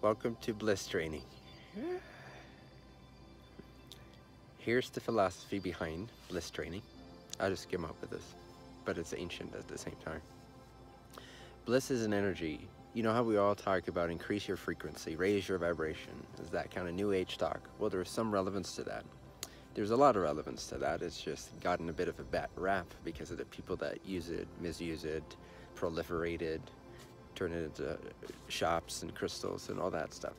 Welcome to Bliss Training. Here's the philosophy behind Bliss Training. I just came up with this, but it's ancient at the same time. Bliss is an energy. You know how we all talk about increase your frequency, raise your vibration, is that kind of new age talk? Well, there's some relevance to that. There's a lot of relevance to that. It's just gotten a bit of a bad rap because of the people that use it, misuse it, proliferate it, turn it into shops and crystals and all that stuff,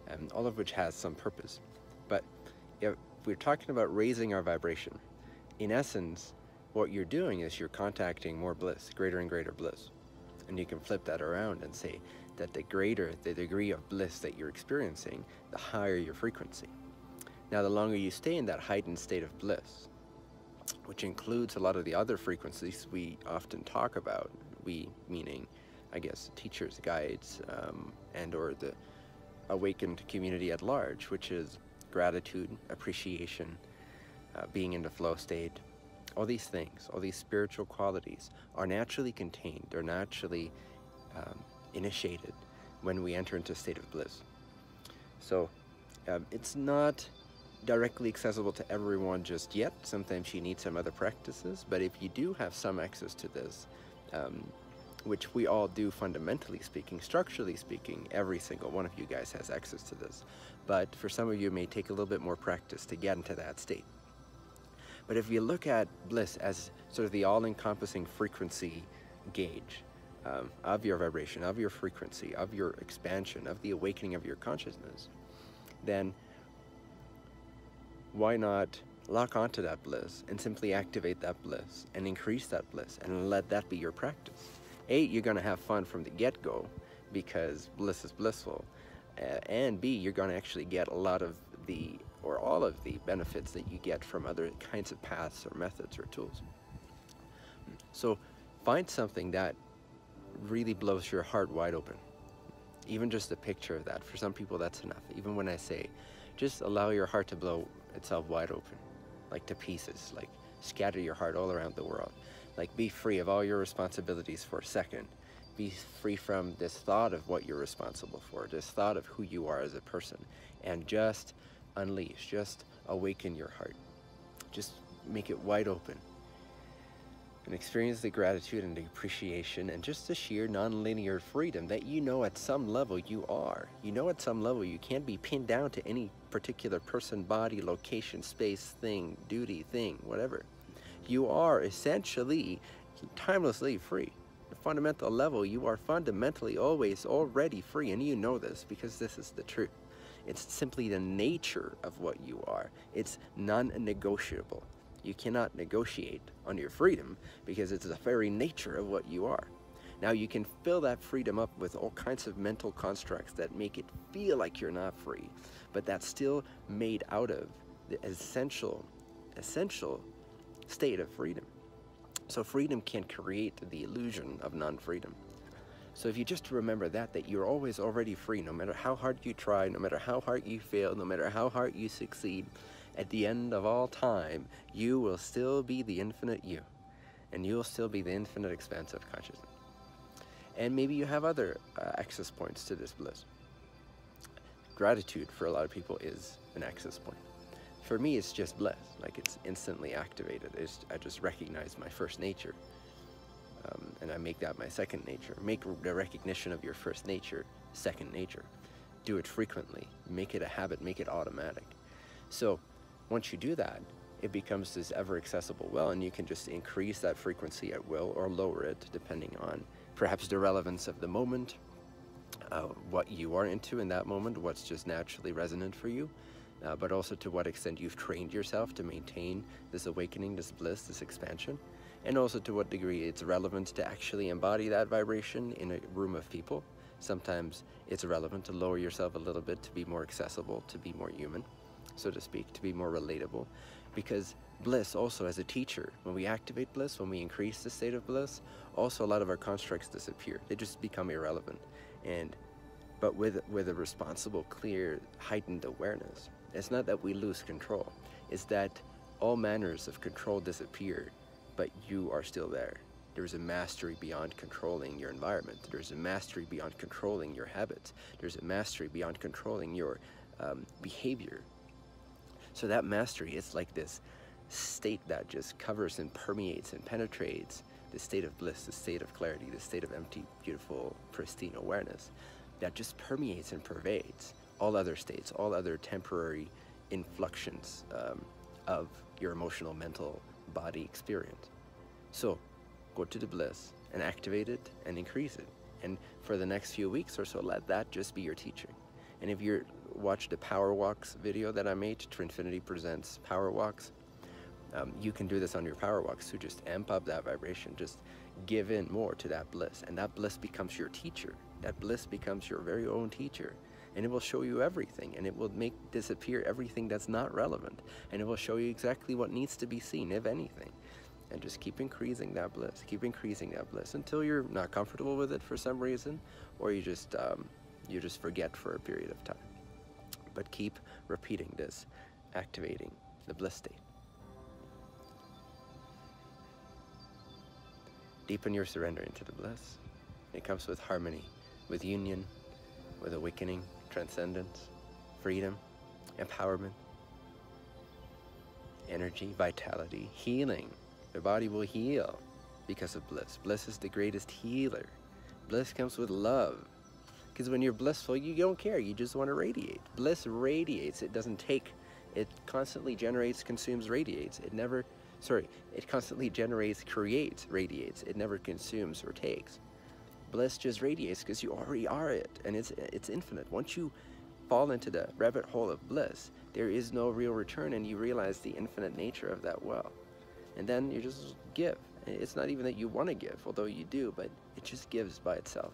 and all of which has some purpose. But if we're talking about raising our vibration, in essence, what you're doing is you're contacting more bliss, greater and greater bliss. And you can flip that around and say that the greater the degree of bliss that you're experiencing, the higher your frequency. Now, the longer you stay in that heightened state of bliss, which includes a lot of the other frequencies we often talk about, we meaning, I guess, teachers, guides, and or the awakened community at large, which is gratitude, appreciation, being in the flow state. All these things, all these spiritual qualities are naturally contained, or naturally initiated when we enter into a state of bliss. So it's not directly accessible to everyone just yet. Sometimes you need some other practices, but if you do have some access to this, which we all do fundamentally speaking, structurally speaking, every single one of you guys has access to this. But for some of you, it may take a little bit more practice to get into that state. But if you look at bliss as sort of the all-encompassing frequency gauge of your vibration, of your frequency, of your expansion, of the awakening of your consciousness, then why not lock onto that bliss and simply activate that bliss and increase that bliss and let that be your practice? A, you're going to have fun from the get-go because bliss is blissful, and B, you're going to actually get a lot of the, or all of the benefits that you get from other kinds of paths or methods or tools. So find something that really blows your heart wide open. Even just a picture of that. For some people, that's enough. Even when I say, just allow your heart to blow itself wide open, like to pieces, like scatter your heart all around the world. Like, be free of all your responsibilities for a second. Be free from this thought of what you're responsible for, this thought of who you are as a person, and just unleash, just awaken your heart. Just make it wide open. And experience the gratitude and the appreciation and just the sheer non-linear freedom that you know at some level you are. You know at some level you can't be pinned down to any particular person, body, location, space, thing, duty, thing, whatever. You are essentially timelessly free. At a fundamental level, you are fundamentally always already free, and you know this because this is the truth. It's simply the nature of what you are. It's non-negotiable. You cannot negotiate on your freedom because it's the very nature of what you are. Now, you can fill that freedom up with all kinds of mental constructs that make it feel like you're not free, but that's still made out of the essential state of freedom. So freedom can create the illusion of non-freedom. So if you just remember that you're always already free, no matter how hard you try, no matter how hard you fail, no matter how hard you succeed, at the end of all time, you will still be the infinite you, and you'll still be the infinite expanse of consciousness. And maybe you have other access points to this bliss. Gratitude for a lot of people is an access point. For me, it's just bliss, like it's instantly activated. I just recognize my first nature, and I make that my second nature. Make the recognition of your first nature second nature. Do it frequently, make it a habit, make it automatic. So once you do that, it becomes this ever accessible well, and you can just increase that frequency at will or lower it depending on perhaps the relevance of the moment, what you are into in that moment, what's just naturally resonant for you. But also to what extent you've trained yourself to maintain this awakening, this bliss, this expansion, and also to what degree it's relevant to actually embody that vibration in a room of people. Sometimes it's relevant to lower yourself a little bit to be more accessible, to be more human, so to speak, to be more relatable. Because bliss also as a teacher, when we activate bliss, when we increase the state of bliss, also a lot of our constructs disappear. They just become irrelevant. But with a responsible, clear, heightened awareness, it's not that we lose control. It's that all manners of control disappear, but you are still there. There's a mastery beyond controlling your environment. There's a mastery beyond controlling your habits. There's a mastery beyond controlling your behavior. So that mastery is like this state that just covers and permeates and penetrates the state of bliss, the state of clarity, the state of empty, beautiful, pristine awareness that just permeates and pervades all other states, all other temporary influxions of your emotional, mental, body experience. So go to the bliss and activate it and increase it. And for the next few weeks or so, let that just be your teaching. And if you watch the Power Walks video that I made, Trinfinity Presents Power Walks, you can do this on your Power Walks to just amp up that vibration, just give in more to that bliss, and that bliss becomes your teacher. That bliss becomes your very own teacher, and it will show you everything, and it will make disappear everything that's not relevant, and it will show you exactly what needs to be seen, if anything. And just keep increasing that bliss, until you're not comfortable with it for some reason, or you just forget for a period of time. But keep repeating this, activating the bliss state. Deepen your surrender into the bliss. It comes with harmony, with union, with awakening, transcendence, freedom, empowerment, energy, vitality, healing. The body will heal because of bliss. Bliss is the greatest healer. Bliss comes with love. Because when you're blissful, you don't care. You just want to radiate. Bliss radiates. It doesn't take. It constantly generates, consumes, radiates. It constantly generates, creates, radiates. It never consumes or takes. Bliss just radiates because you already are it, and it's infinite. Once you fall into the rabbit hole of bliss, there is no real return, and you realize the infinite nature of that well. And then you just give. It's not even that you want to give, although you do, but it just gives by itself.